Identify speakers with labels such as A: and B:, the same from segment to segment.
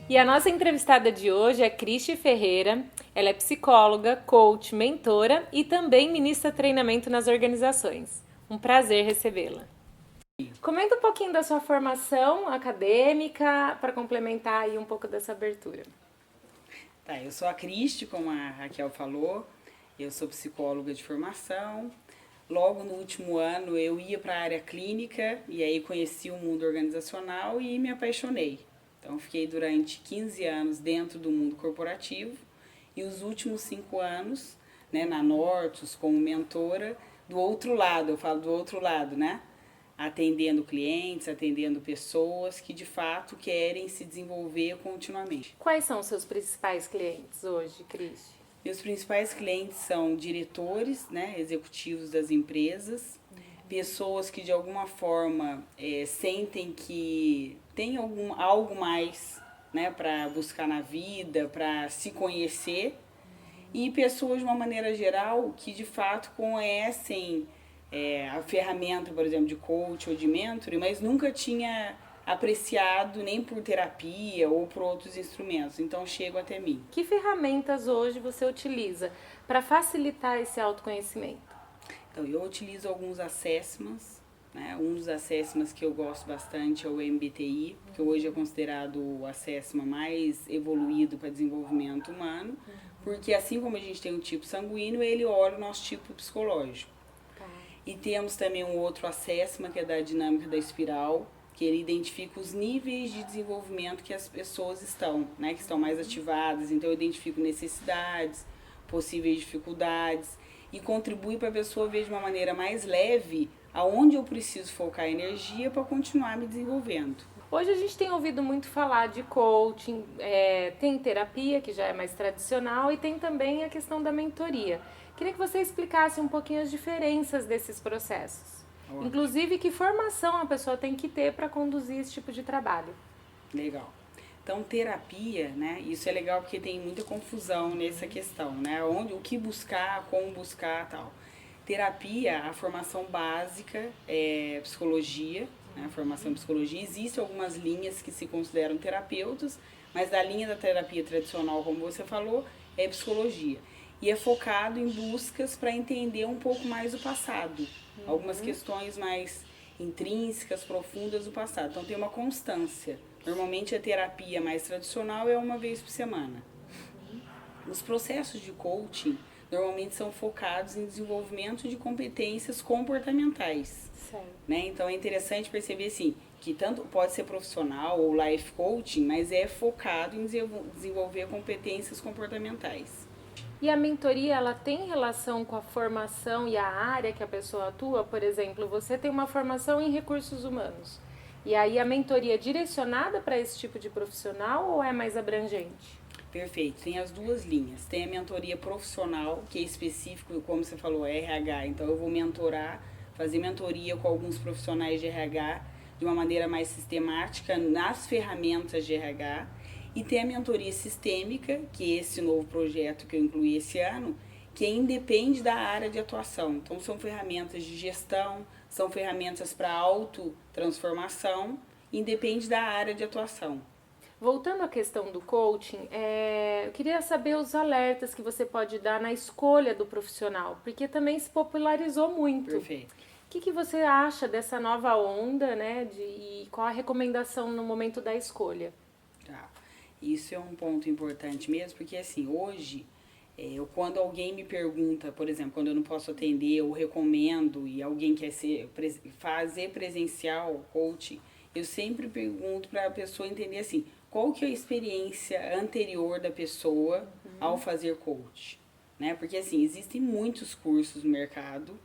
A: E a nossa entrevistada de hoje é Cristi Ferreira. Ela é psicóloga, coach, mentora e também ministra treinamento nas organizações. Um prazer recebê-la. Comenta um pouquinho da sua formação acadêmica para complementar aí um pouco dessa abertura.
B: Tá, eu sou a Cristi, como a Raquel falou, eu sou psicóloga de formação. Logo no último ano eu ia para a área clínica e aí conheci o mundo organizacional e me apaixonei. Então fiquei durante 15 anos dentro do mundo corporativo e os últimos 5 anos, né, na Nortus como mentora, do outro lado, eu falo do outro lado, né? Atendendo clientes, atendendo pessoas que de fato querem se desenvolver continuamente.
A: Quais são os seus principais clientes hoje, Cristi?
B: Meus principais clientes são diretores, né, executivos das empresas, pessoas que de alguma forma sentem que tem algo mais, né, para buscar na vida, para se conhecer, e pessoas de uma maneira geral que de fato conhecem a ferramenta, por exemplo, de coach ou de mentoring, mas nunca tinha apreciado nem por terapia ou por outros instrumentos, então chegam até mim.
A: Que ferramentas hoje você utiliza para facilitar esse autoconhecimento?
B: Então, eu utilizo alguns assessments, né? Um dos assessments que eu gosto bastante é o MBTI, que hoje é considerado o assessment mais evoluído para desenvolvimento humano, porque assim como a gente tem um tipo sanguíneo, ele olha o nosso tipo psicológico. E temos também um outro assessment, que é da dinâmica da espiral, que ele identifica os níveis de desenvolvimento que as pessoas estão, né? Que estão mais ativadas, então eu identifico necessidades, possíveis dificuldades, e contribui para a pessoa ver de uma maneira mais leve aonde eu preciso focar a energia para continuar me desenvolvendo.
A: Hoje a gente tem ouvido muito falar de coaching, tem terapia, que já é mais tradicional, e tem também a questão da mentoria. Queria que você explicasse um pouquinho as diferenças desses processos.
B: Ótimo.
A: Inclusive, que formação a pessoa tem que ter para conduzir esse tipo de trabalho.
B: Legal. Então, terapia, né? Isso é legal porque tem muita confusão nessa questão, né? Onde, o que buscar, como buscar, tal. Terapia, a formação básica é psicologia, né? A formação em psicologia. Existem algumas linhas que se consideram terapeutas, mas da linha da terapia tradicional, como você falou, é psicologia. E é focado em buscas para entender um pouco mais o passado. Algumas questões mais intrínsecas, profundas do passado. Então tem uma constância. Normalmente a terapia mais tradicional é uma vez por semana. Os processos de coaching normalmente são focados em desenvolvimento de competências comportamentais.
A: Certo.
B: Né? Então é interessante perceber assim, que tanto pode ser profissional ou life coaching, mas é focado em desenvolver competências comportamentais.
A: E a mentoria, ela tem relação com a formação e a área que a pessoa atua? Por exemplo, você tem uma formação em recursos humanos. E aí a mentoria é direcionada para esse tipo de profissional ou é mais abrangente?
B: Perfeito, tem as duas linhas. Tem a mentoria profissional, que é específico, como você falou, é RH. Então eu vou mentorar, fazer mentoria com alguns profissionais de RH de uma maneira mais sistemática nas ferramentas de RH. E tem a mentoria sistêmica, que é esse novo projeto que eu incluí esse ano, que independe da área de atuação. Então são ferramentas de gestão, são ferramentas para autotransformação, independe da área de atuação.
A: Voltando à questão do coaching, eu queria saber os alertas que você pode dar na escolha do profissional, porque também se popularizou muito.
B: Perfeito.
A: O que você acha dessa nova onda, né? E qual a recomendação no momento da escolha?
B: Tá. Isso é um ponto importante mesmo, porque assim, hoje, quando alguém me pergunta, por exemplo, quando eu não posso atender, eu recomendo e alguém quer fazer presencial coaching, eu sempre pergunto para a pessoa entender assim, qual que é a experiência anterior da pessoa ao fazer coach, né? Porque assim, existem muitos cursos no mercado,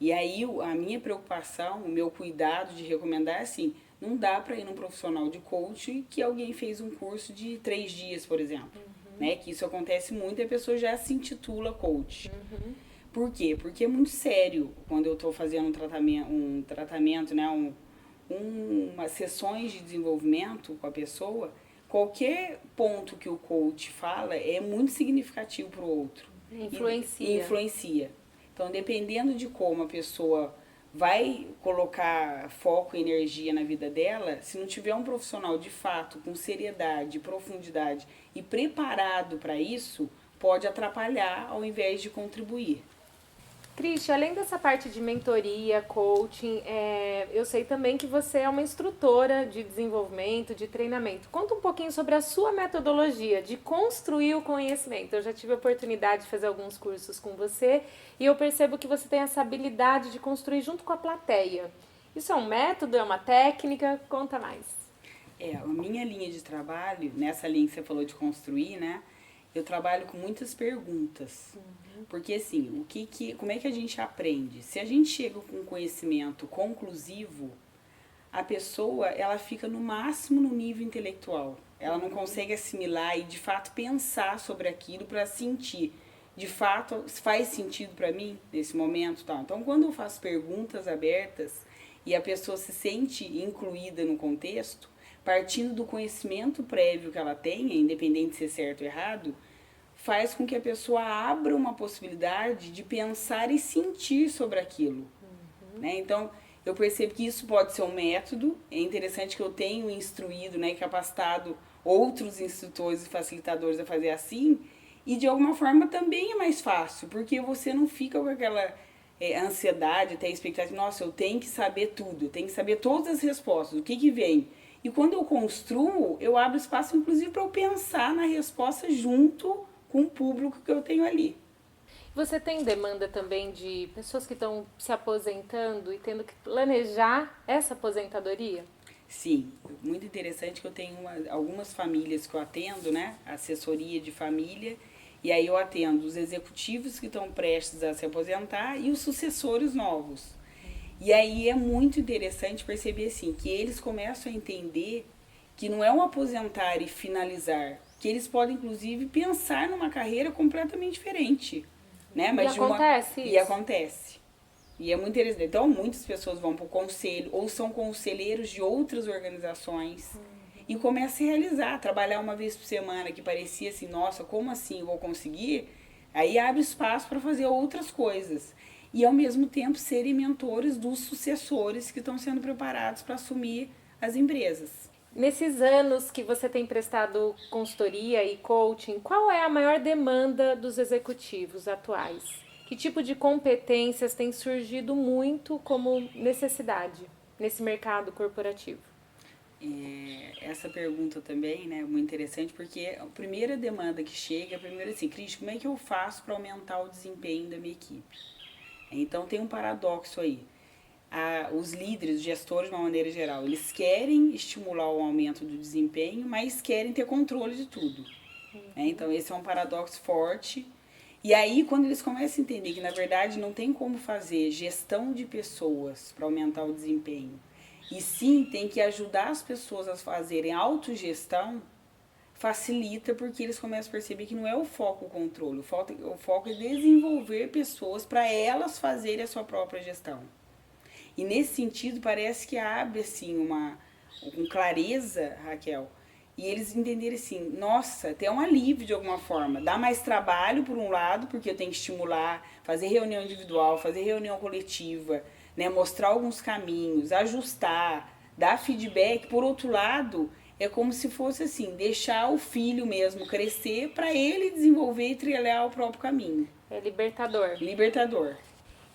B: e aí a minha preocupação, o meu cuidado de recomendar é assim, não dá para ir num profissional de coach que alguém fez um curso de 3 dias, por exemplo. Né? Que isso acontece muito e a pessoa já se intitula coach. Por quê? Porque é muito sério quando eu estou fazendo um tratamento, né? Umas sessões de desenvolvimento com a pessoa, qualquer ponto que o coach fala é muito significativo para o outro.
A: Influencia.
B: E influencia. Então, dependendo de como a pessoa vai colocar foco e energia na vida dela se não tiver um profissional de fato com seriedade, profundidade e preparado para isso, pode atrapalhar ao invés de contribuir.
A: Cristi, além dessa parte de mentoria, coaching, eu sei também que você é uma instrutora de desenvolvimento, de treinamento. Conta um pouquinho sobre a sua metodologia de construir o conhecimento. Eu já tive a oportunidade de fazer alguns cursos com você e eu percebo que você tem essa habilidade de construir junto com a plateia. Isso é um método, é uma técnica? Conta mais.
B: A minha linha de trabalho, nessa linha que você falou de construir, né? Eu trabalho com muitas perguntas. Porque assim, como é que a gente aprende? Se a gente chega com um conhecimento conclusivo, a pessoa ela fica no máximo no nível intelectual. Ela não consegue assimilar e de fato pensar sobre aquilo para sentir. De fato, faz sentido para mim nesse momento? Tal. Então, quando eu faço perguntas abertas e a pessoa se sente incluída no contexto, partindo do conhecimento prévio que ela tenha, independente de ser certo ou errado, faz com que a pessoa abra uma possibilidade de pensar e sentir sobre aquilo. Né? Então, eu percebo que isso pode ser um método. É interessante que eu tenho instruído, né, capacitado outros instrutores e facilitadores a fazer assim, e de alguma forma também é mais fácil, porque você não fica com aquela ansiedade, até expectativa, nossa, eu tenho que saber tudo, eu tenho que saber todas as respostas, o que vem. E quando eu construo, eu abro espaço, inclusive, para eu pensar na resposta junto com o público que eu tenho ali.
A: Você tem demanda também de pessoas que estão se aposentando e tendo que planejar essa aposentadoria?
B: Sim, muito interessante que eu tenho algumas famílias que eu atendo, né? Assessoria de família, e aí eu atendo os executivos que estão prestes a se aposentar e os sucessores novos. E aí é muito interessante perceber assim, que eles começam a entender que não é um aposentar e finalizar, que eles podem inclusive pensar numa carreira completamente diferente, né? Mas
A: acontece isso.
B: E acontece. E é muito interessante. Então, muitas pessoas vão para o conselho ou são conselheiros de outras organizações e começam a realizar, trabalhar uma vez por semana que parecia assim, nossa, como assim eu vou conseguir? Aí abre espaço para fazer outras coisas. E, ao mesmo tempo, serem mentores dos sucessores que estão sendo preparados para assumir as empresas.
A: Nesses anos que você tem prestado consultoria e coaching, qual é a maior demanda dos executivos atuais? Que tipo de competências tem surgido muito como necessidade nesse mercado corporativo?
B: Essa pergunta também, né, é muito interessante, porque a primeira demanda que chega, primeiro assim, Cris, como é que eu faço para aumentar o desempenho da minha equipe? Então tem um paradoxo aí. Os líderes, os gestores de uma maneira geral, eles querem estimular o aumento do desempenho, mas querem ter controle de tudo. Então esse é um paradoxo forte. E aí quando eles começam a entender que na verdade não tem como fazer gestão de pessoas para aumentar o desempenho, e sim tem que ajudar as pessoas a fazerem autogestão, facilita porque eles começam a perceber que não é o foco o controle, o foco é desenvolver pessoas para elas fazerem a sua própria gestão. E nesse sentido parece que abre assim com clareza, Raquel, e eles entenderem assim, nossa, até um alívio de alguma forma. Dá mais trabalho por um lado, porque eu tenho que estimular, fazer reunião individual, fazer reunião coletiva, né, mostrar alguns caminhos, ajustar, dar feedback. Por outro lado, é como se fosse assim, deixar o filho mesmo crescer para ele desenvolver e trilhar o próprio caminho.
A: É libertador.
B: Libertador.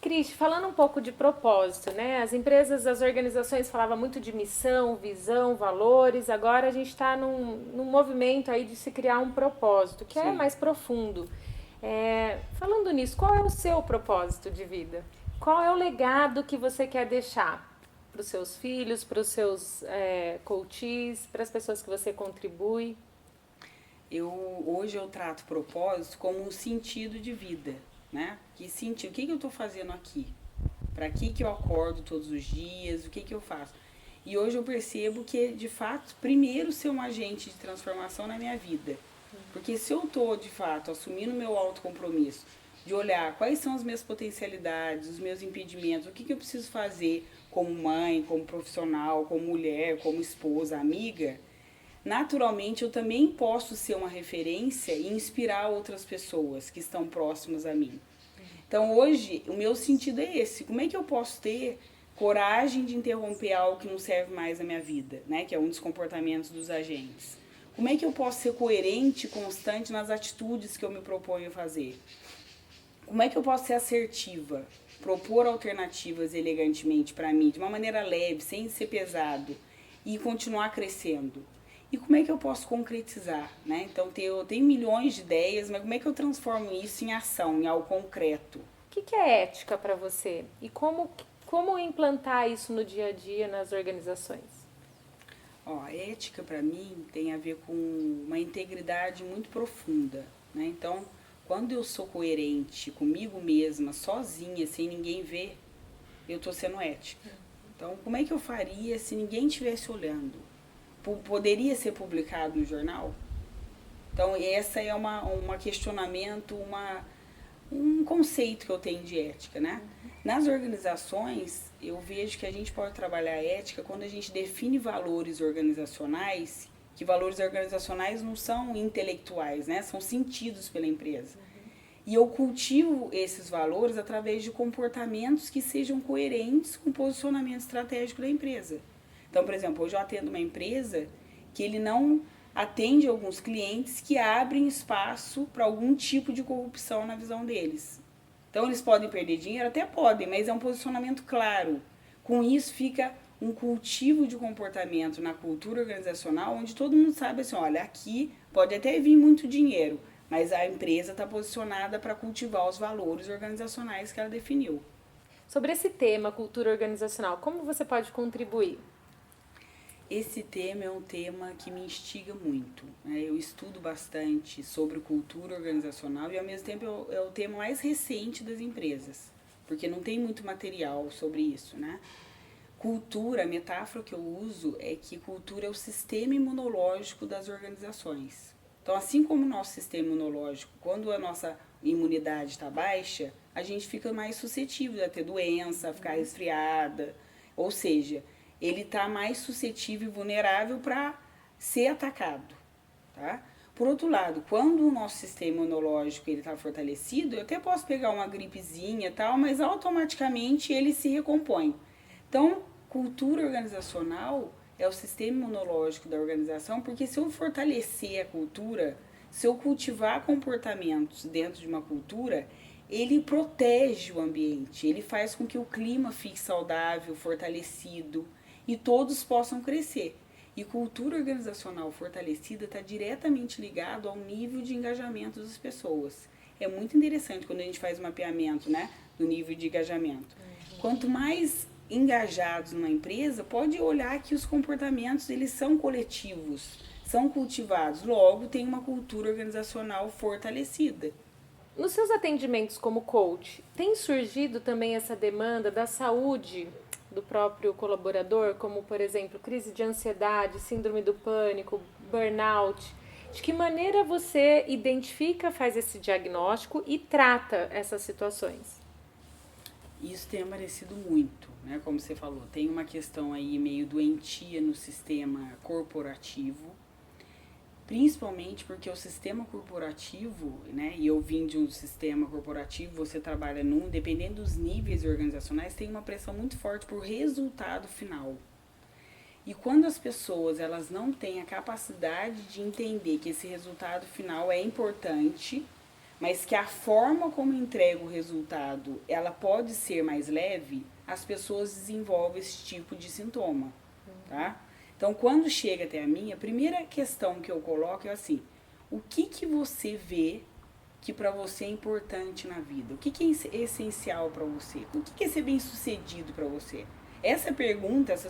A: Cris, falando um pouco de propósito, né? As empresas, as organizações falavam muito de missão, visão, valores. Agora a gente está num movimento aí de se criar um propósito, que Sim. é mais profundo. Falando nisso, qual é o seu propósito de vida? Qual é o legado que você quer deixar para os seus filhos, para os seus coaches, para as pessoas que você contribui?
B: Hoje eu trato propósito como um sentido de vida. Né? Que sentir, o que eu estou fazendo aqui? Para que eu acordo todos os dias? O que eu faço? E hoje eu percebo que, de fato, primeiro ser um agente de transformação na minha vida. Porque se eu estou, de fato, assumindo o meu autocompromisso, de olhar quais são as minhas potencialidades, os meus impedimentos, o que eu preciso fazer como mãe, como profissional, como mulher, como esposa, amiga, naturalmente eu também posso ser uma referência e inspirar outras pessoas que estão próximas a mim. Então hoje o meu sentido é esse, como é que eu posso ter coragem de interromper algo que não serve mais na minha vida, né? Que é um dos comportamentos dos agentes. Como é que eu posso ser coerente e constante nas atitudes que eu me proponho a fazer? Como é que eu posso ser assertiva, propor alternativas elegantemente para mim, de uma maneira leve, sem ser pesado, e continuar crescendo? E como é que eu posso concretizar, né? Então eu tenho milhões de ideias, mas como é que eu transformo isso em ação, em algo concreto?
A: O que é ética para você? E como implantar isso no dia a dia nas organizações?
B: Ó, a ética para mim tem a ver com uma integridade muito profunda, né? Então, quando eu sou coerente comigo mesma, sozinha, sem ninguém ver, eu estou sendo ética. Então, como é que eu faria se ninguém estivesse olhando? Poderia ser publicado no jornal? Então, essa é uma questionamento, um conceito que eu tenho de ética, né? Nas organizações, eu vejo que a gente pode trabalhar a ética quando a gente define valores organizacionais, que valores organizacionais não são intelectuais, né? São sentidos pela empresa. E eu cultivo esses valores através de comportamentos que sejam coerentes com o posicionamento estratégico da empresa. Então, por exemplo, hoje eu atendo uma empresa que ele não atende alguns clientes que abrem espaço para algum tipo de corrupção na visão deles. Então, eles podem perder dinheiro? Até podem, mas é um posicionamento claro. Com isso, fica um cultivo de comportamento na cultura organizacional, onde todo mundo sabe assim, olha, aqui pode até vir muito dinheiro, mas a empresa está posicionada para cultivar os valores organizacionais que ela definiu.
A: Sobre esse tema, cultura organizacional, como você pode contribuir?
B: Esse tema é um tema que me instiga muito, né? Eu estudo bastante sobre cultura organizacional e, ao mesmo tempo, é o tema mais recente das empresas, porque não tem muito material sobre isso, né? Cultura, a metáfora que eu uso é que cultura é o sistema imunológico das organizações. Então, assim como o nosso sistema imunológico, quando a nossa imunidade está baixa, a gente fica mais suscetível a ter doença, a ficar resfriada, ou seja, ele está mais suscetível e vulnerável para ser atacado, tá? Por outro lado, quando o nosso sistema imunológico está fortalecido, eu até posso pegar uma gripezinha e tal, mas automaticamente ele se recompõe. Então, cultura organizacional é o sistema imunológico da organização, porque se eu fortalecer a cultura, se eu cultivar comportamentos dentro de uma cultura, ele protege o ambiente, ele faz com que o clima fique saudável, fortalecido e todos possam crescer. E cultura organizacional fortalecida está diretamente ligado ao nível de engajamento das pessoas. É muito interessante quando a gente faz o mapeamento, né, do nível de engajamento. Quanto mais engajados numa empresa, pode olhar que os comportamentos eles são coletivos, são cultivados, logo tem uma cultura organizacional fortalecida.
A: Nos seus atendimentos como coach, tem surgido também essa demanda da saúde do próprio colaborador, como, por exemplo, crise de ansiedade, síndrome do pânico, burnout? De que maneira você identifica, faz esse diagnóstico e trata essas situações?
B: Isso tem aparecido muito, né? Como você falou, tem uma questão aí meio doentia no sistema corporativo, principalmente porque o sistema corporativo, né, e eu vim de um sistema corporativo, você trabalha dependendo dos níveis organizacionais, tem uma pressão muito forte por resultado final. E quando as pessoas elas não têm a capacidade de entender que esse resultado final é importante, mas que a forma como entrega o resultado ela pode ser mais leve, as pessoas desenvolvem esse tipo de sintoma, tá? Então, quando chega até a mim, a primeira questão que eu coloco é assim, o que você vê que para você é importante na vida? O que é essencial para você? O que é ser bem-sucedido para você? Essas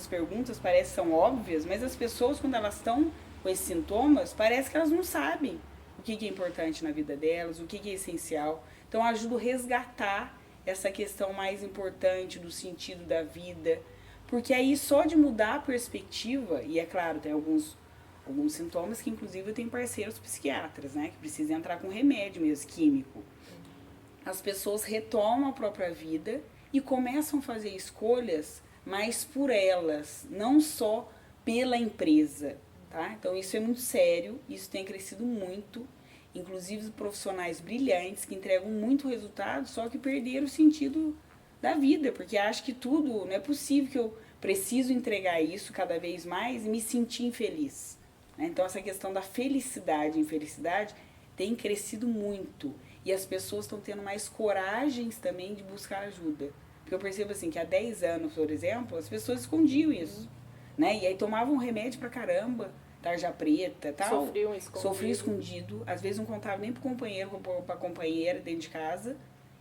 B: perguntas parecem são óbvias, mas as pessoas, quando elas estão com esses sintomas, parece que elas não sabem o que é importante na vida delas, o que é essencial. Então, eu ajudo a resgatar essa questão mais importante do sentido da vida, porque aí só de mudar a perspectiva, e é claro, tem alguns sintomas que inclusive eu tenho parceiros psiquiatras, né, que precisam entrar com remédio mesmo, químico. As pessoas retomam a própria vida e começam a fazer escolhas mais por elas, não só pela empresa, tá? Então isso é muito sério, isso tem crescido muito inclusive profissionais brilhantes que entregam muito resultado, só que perderam o sentido da vida, porque acham que tudo, não é possível que eu preciso entregar isso cada vez mais e me sentir infeliz. Né? Então essa questão da felicidade e infelicidade tem crescido muito e as pessoas estão tendo mais coragens também de buscar ajuda. Porque eu percebo assim que há 10 anos, por exemplo, as pessoas escondiam isso. Né? E aí tomavam remédio pra caramba, tarja preta, tal. Sofriam escondido. Às vezes não contava nem pro companheiro, pra companheira dentro de casa.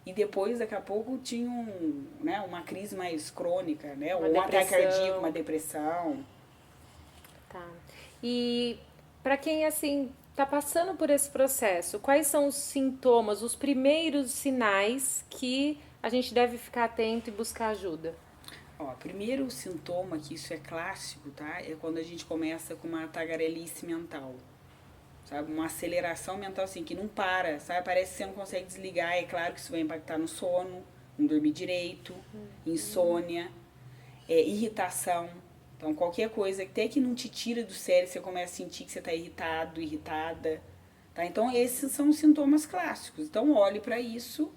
B: E depois, daqui a pouco, tinham né, uma crise mais crônica, né? Ou um ataque cardíaco, uma depressão.
A: Tá. E para quem, assim, tá passando por esse processo, quais são os sintomas, os primeiros sinais que a gente deve ficar atento e buscar ajuda?
B: Ó, primeiro sintoma, que isso é clássico, tá? É quando a gente começa com uma tagarelice mental. Sabe? Uma aceleração mental assim, que não para, sabe? Parece que você não consegue desligar. É claro que isso vai impactar no sono, não dormir direito, insônia, irritação. Então, qualquer coisa, até que não te tira do sério, você começa a sentir que você está irritado, irritada. Tá? Então, esses são os sintomas clássicos. Então, olhe para isso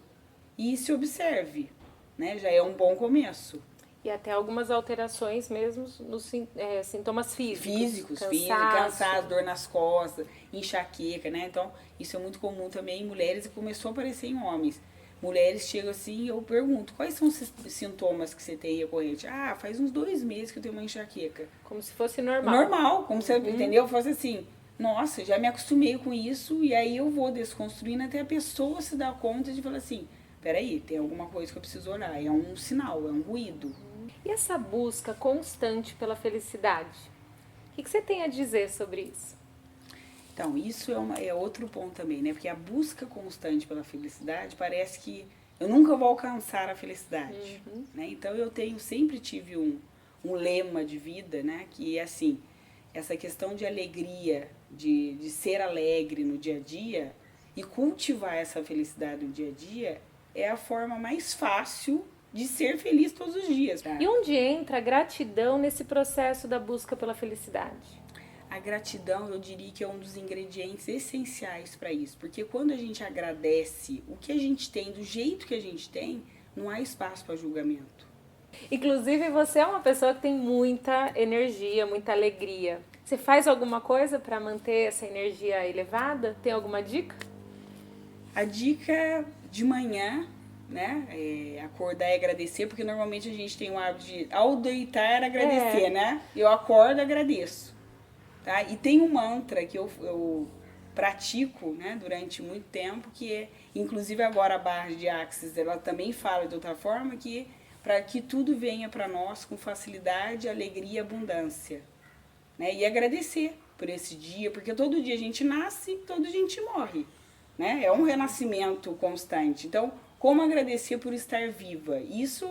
B: e se observe. Né? Já é um bom começo.
A: E até algumas alterações mesmo nos sintomas físicos.
B: Cansaço, dor nas costas, enxaqueca, né? Então, isso é muito comum também em mulheres e começou a aparecer em homens. Mulheres chegam assim e eu pergunto, quais são os sintomas que você tem recorrente? Ah, faz uns 2 meses que eu tenho uma enxaqueca.
A: Como se fosse normal.
B: Normal, como você entendeu? Fosse assim, nossa, já me acostumei com isso e aí eu vou desconstruindo até a pessoa se dar conta de falar assim, peraí, tem alguma coisa que eu preciso olhar, é um sinal, é um ruído.
A: E essa busca constante pela felicidade? O que você tem a dizer sobre isso?
B: Então, isso é outro ponto também, né? Porque a busca constante pela felicidade parece que eu nunca vou alcançar a felicidade. Né? Então, sempre tive um lema de vida, né? Que é assim, essa questão de alegria, de ser alegre no dia a dia e cultivar essa felicidade no dia a dia é a forma mais fácil de ser feliz todos os dias. Tá?
A: E onde entra a gratidão nesse processo da busca pela felicidade?
B: A gratidão, eu diria que é um dos ingredientes essenciais para isso, porque quando a gente agradece o que a gente tem, do jeito que a gente tem, não há espaço para julgamento.
A: Inclusive, você é uma pessoa que tem muita energia, muita alegria. Você faz alguma coisa para manter essa energia elevada? Tem alguma dica?
B: A dica de manhã, né, acordar e agradecer, porque normalmente a gente tem o hábito de, ao deitar, agradecer, né? Eu acordo e agradeço. Tá? E tem um mantra que eu pratico, né, durante muito tempo, que é, inclusive agora a barra de Axis, ela também fala de outra forma, que para que tudo venha para nós com facilidade, alegria e abundância. Né? E agradecer por esse dia, porque todo dia a gente nasce, todo dia a gente morre. Né? É um renascimento constante. Então, como agradecer por estar viva? Isso,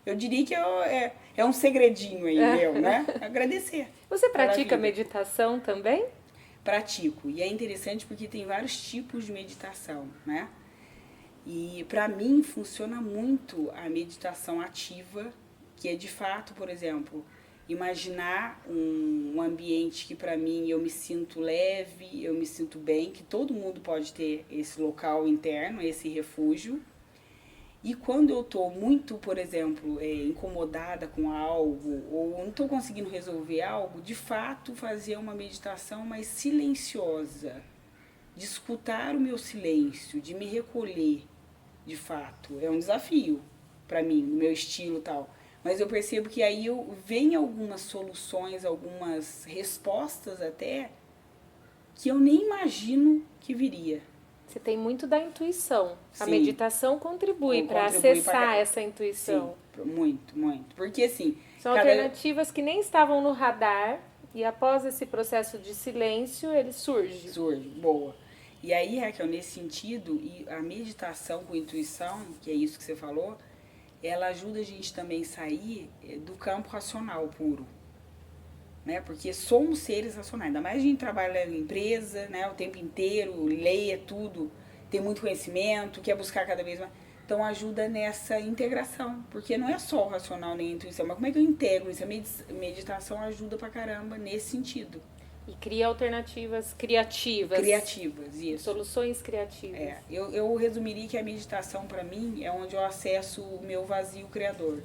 B: eu diria que é um segredinho aí, meu, né? Agradecer.
A: Você pratica meditação também?
B: Pratico. E é interessante porque tem vários tipos de meditação, né? E para mim funciona muito a meditação ativa, que é de fato, por exemplo, imaginar um ambiente que para mim eu me sinto leve, eu me sinto bem, que todo mundo pode ter esse local interno, esse refúgio. E quando eu estou muito, por exemplo, incomodada com algo, ou não estou conseguindo resolver algo, de fato fazer uma meditação mais silenciosa, de escutar o meu silêncio, de me recolher, de fato. É um desafio para mim, no meu estilo e tal. Mas eu percebo que aí vem algumas soluções, algumas respostas até, que eu nem imagino que viria.
A: Você tem muito da intuição.
B: Sim.
A: A meditação contribui para acessar essa intuição.
B: Sim, muito, muito. Porque assim...
A: São alternativas que nem estavam no radar e após esse processo de silêncio, ele surge.
B: Surge, boa. E aí, Raquel, nesse sentido, a meditação com intuição, que é isso que você falou, ela ajuda a gente também a sair do campo racional puro. Né? Porque somos seres racionais, ainda mais a gente trabalha em empresa, né, o tempo inteiro, leia tudo, tem muito conhecimento, quer buscar cada vez mais. Então ajuda nessa integração, porque não é só o racional nem a intuição, mas como é que eu integro isso? A meditação ajuda pra caramba nesse sentido.
A: E cria alternativas criativas.
B: Criativas, isso.
A: Soluções criativas.
B: Eu resumiria que a meditação, para mim, é onde eu acesso o meu vazio criador.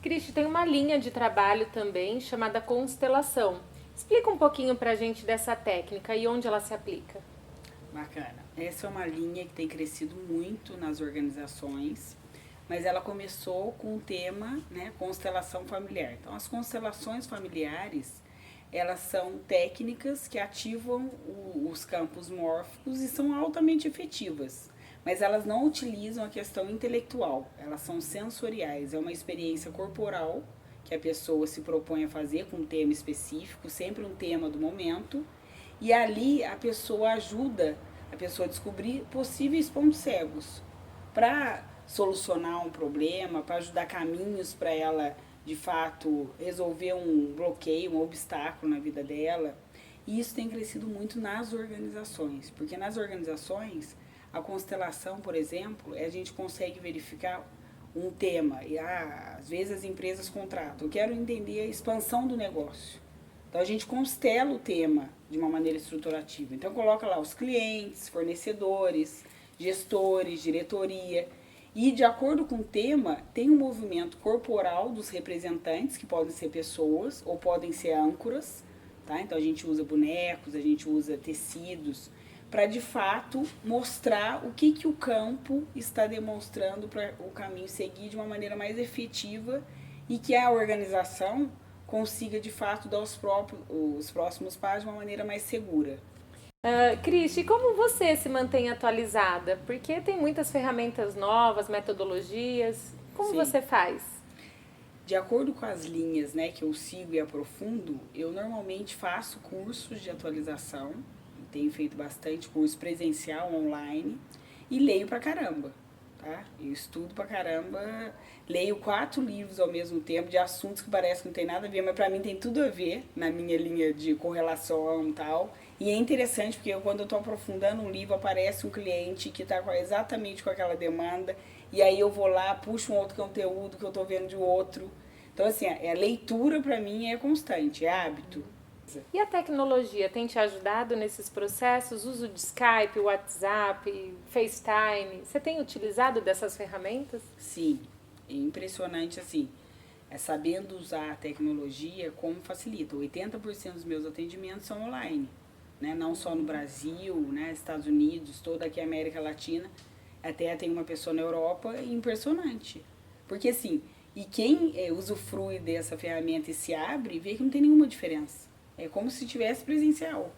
A: Cristi, tem uma linha de trabalho também chamada constelação. Explica um pouquinho pra gente dessa técnica e onde ela se aplica.
B: Bacana. Essa é uma linha que tem crescido muito nas organizações, mas ela começou com o tema, né, constelação familiar. Então, as constelações familiares, elas são técnicas que ativam os campos mórficos e são altamente efetivas, mas elas não utilizam a questão intelectual, elas são sensoriais, é uma experiência corporal que a pessoa se propõe a fazer com um tema específico, sempre um tema do momento, e ali a pessoa ajuda a pessoa a descobrir possíveis pontos cegos para solucionar um problema, para ajudar caminhos para ela, de fato, resolver um bloqueio, um obstáculo na vida dela. E isso tem crescido muito nas organizações, porque nas organizações, a constelação, por exemplo, a gente consegue verificar um tema, e às vezes as empresas contratam, eu quero entender a expansão do negócio. Então a gente constela o tema de uma maneira estruturativa. Então coloca lá os clientes, fornecedores, gestores, diretoria. E de acordo com o tema, tem um movimento corporal dos representantes, que podem ser pessoas ou podem ser âncoras. Tá? Então a gente usa bonecos, a gente usa tecidos, para de fato mostrar o que o campo está demonstrando para o caminho seguir de uma maneira mais efetiva e que a organização consiga de fato dar os próximos passos de uma maneira mais segura.
A: Cristi, como você se mantém atualizada? Porque tem muitas ferramentas novas, metodologias. Como
B: Sim.
A: você faz?
B: De acordo com as linhas, né, que eu sigo e aprofundo, eu normalmente faço cursos de atualização, tenho feito bastante curso presencial, online, e leio pra caramba. Tá? Eu estudo pra caramba, leio 4 livros ao mesmo tempo de assuntos que parece que não tem nada a ver, mas pra mim tem tudo a ver na minha linha de correlação e tal. E é interessante porque quando eu tô aprofundando um livro, aparece um cliente que tá exatamente com aquela demanda, e aí eu vou lá, puxo um outro conteúdo que eu tô vendo de outro. Então, assim, a leitura pra mim é constante, é hábito.
A: E a tecnologia tem te ajudado nesses processos? Uso de Skype, WhatsApp, FaceTime. Você tem utilizado dessas ferramentas?
B: Sim, é impressionante assim. É sabendo usar a tecnologia como facilita. 80% dos meus atendimentos são online, né? Não só no Brasil, né? Estados Unidos, toda aqui a América Latina. Até tem uma pessoa na Europa, impressionante. Porque assim, e quem usufrui dessa ferramenta e se abre, vê que não tem nenhuma diferença. É como se tivesse presencial.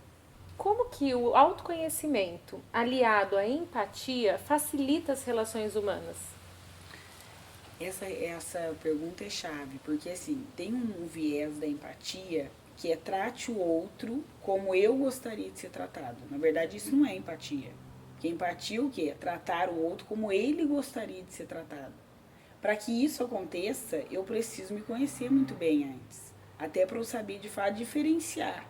A: Como que o autoconhecimento, aliado à empatia, facilita as relações humanas?
B: Essa pergunta é chave, porque assim, tem um viés da empatia que é trate o outro como eu gostaria de ser tratado. Na verdade, isso não é empatia. Porque empatia o quê? É tratar o outro como ele gostaria de ser tratado. Para que isso aconteça, eu preciso me conhecer muito bem antes. Até para eu saber, de fato, diferenciar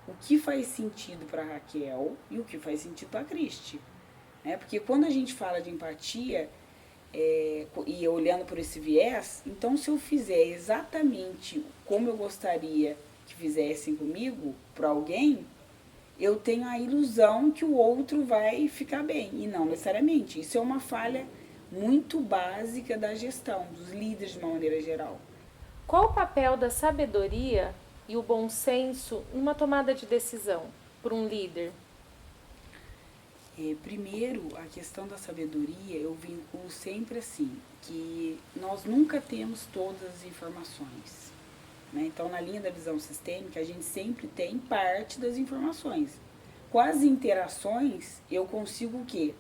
B: o que faz sentido para a Raquel e o que faz sentido para a Cristi. Né? Porque quando a gente fala de empatia, e olhando por esse viés, então se eu fizer exatamente como eu gostaria que fizessem comigo, para alguém, eu tenho a ilusão que o outro vai ficar bem. E não necessariamente. Isso é uma falha muito básica da gestão, dos líderes de uma maneira geral.
A: Qual o papel da sabedoria e o bom senso numa tomada de decisão por um líder?
B: Primeiro, a questão da sabedoria eu vinculo sempre assim, que nós nunca temos todas as informações. Né? Então, na linha da visão sistêmica, a gente sempre tem parte das informações. Com as interações, eu consigo o quê?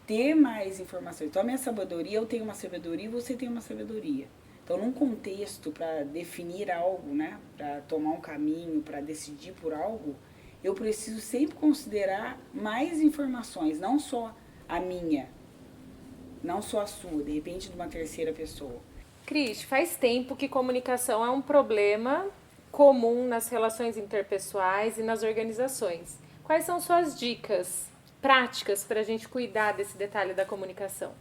B: Ter mais informações. Então, a minha sabedoria, eu tenho uma sabedoria e você tem uma sabedoria. Então, num contexto para definir algo, né, para tomar um caminho, para decidir por algo, eu preciso sempre considerar mais informações, não só a minha, não só a sua, de repente de uma terceira pessoa.
A: Cris, faz tempo que comunicação é um problema comum nas relações interpessoais e nas organizações. Quais são suas dicas práticas para a gente cuidar desse detalhe da comunicação?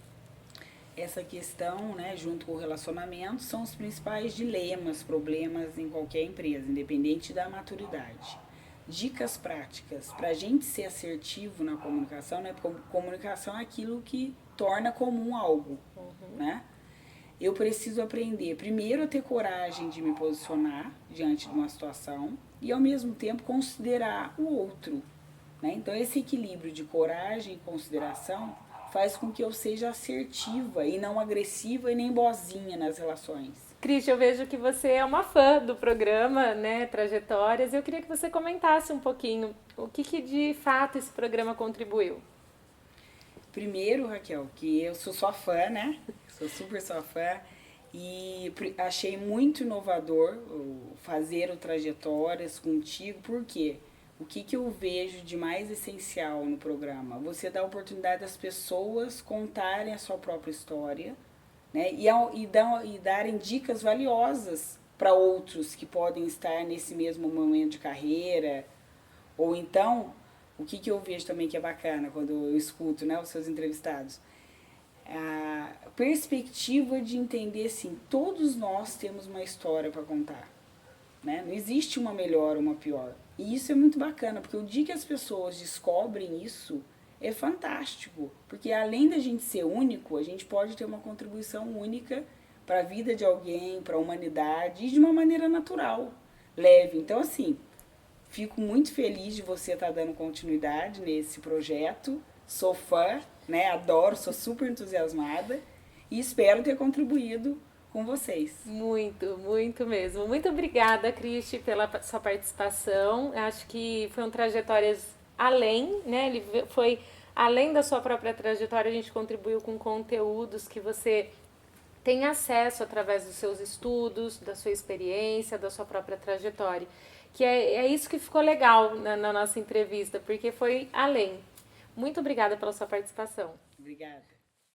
B: Essa questão, né, junto com o relacionamento, são os principais dilemas, problemas em qualquer empresa, independente da maturidade. dicas práticas para a gente ser assertivo na comunicação, né? Porque comunicação é aquilo que torna comum algo, né? Eu preciso aprender, primeiro, a ter coragem de me posicionar diante de uma situação e, ao mesmo tempo, considerar o outro, né? Então, esse equilíbrio de coragem e consideração faz com que eu seja assertiva e não agressiva e nem boazinha nas relações.
A: Cris, eu vejo que você é uma fã do programa, né, Trajetórias, e eu queria que você comentasse um pouquinho o que de fato esse programa contribuiu.
B: Primeiro, Raquel, que eu sou sua fã, né? Sou super sua fã e achei muito inovador fazer o Trajetórias contigo, porque o que eu vejo de mais essencial no programa? Você dá a oportunidade das pessoas contarem a sua própria história, né? E darem dicas valiosas para outros que podem estar nesse mesmo momento de carreira, ou então, o que eu vejo também que é bacana quando eu escuto, né, os seus entrevistados, a perspectiva de entender assim, todos nós temos uma história para contar, né? Não existe uma melhor ou uma pior. E isso é muito bacana, porque o dia que as pessoas descobrem isso, é fantástico. Porque além da gente ser único, a gente pode ter uma contribuição única para a vida de alguém, para a humanidade, e de uma maneira natural, leve. Então, assim, fico muito feliz de você estar dando continuidade nesse projeto. Sou fã, né? Adoro, sou super entusiasmada e espero ter contribuído com vocês.
A: Muito, muito mesmo. Muito obrigada, Cristi, pela sua participação. Acho que foi um Trajetórias além, né? Ele foi além da sua própria trajetória, a gente contribuiu com conteúdos que você tem acesso através dos seus estudos, da sua experiência, da sua própria trajetória. Que é isso que ficou legal na nossa entrevista, porque foi além. Muito obrigada pela sua participação.
B: Obrigada.